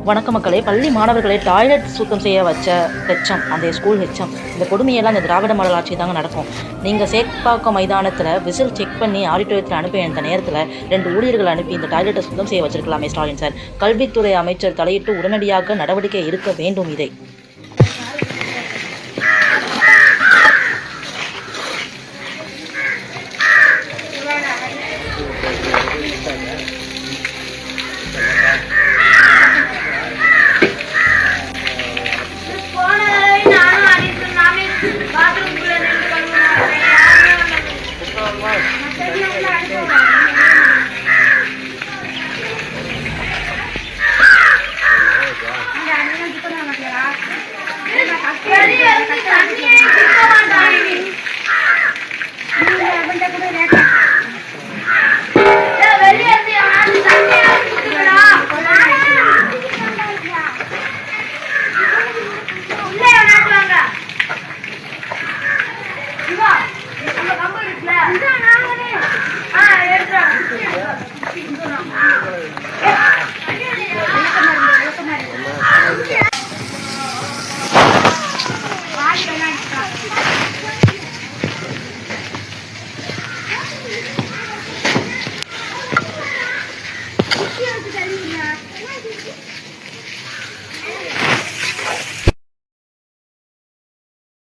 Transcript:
வணக்க மக்களே. பள்ளி மாணவர்களை டாய்லெட் சுத்தம் செய்ய வச்ச ஹெச்எம், அந்த ஸ்கூல் ஹெச்எம். இந்த கொடுமையெல்லாம் இந்த திராவிட மாடல் ஆட்சி தாங்க நடக்கும். நீங்கள் சேப்பாக்கம் மைதானத்தில் விசில் செக் பண்ணி ஆடிட்டோரியத்தில் அனுப்பி இந்த நேரத்தில் 2 ஊழியர்கள் அனுப்பி இந்த டாய்லெட்டை சுத்தம் செய்ய வச்சிருக்கலாமே ஸ்டாலின் சார். கல்வித்துறை அமைச்சர் தலையிட்டு உடனடியாக நடவடிக்கை எடுக்க வேண்டும். இதை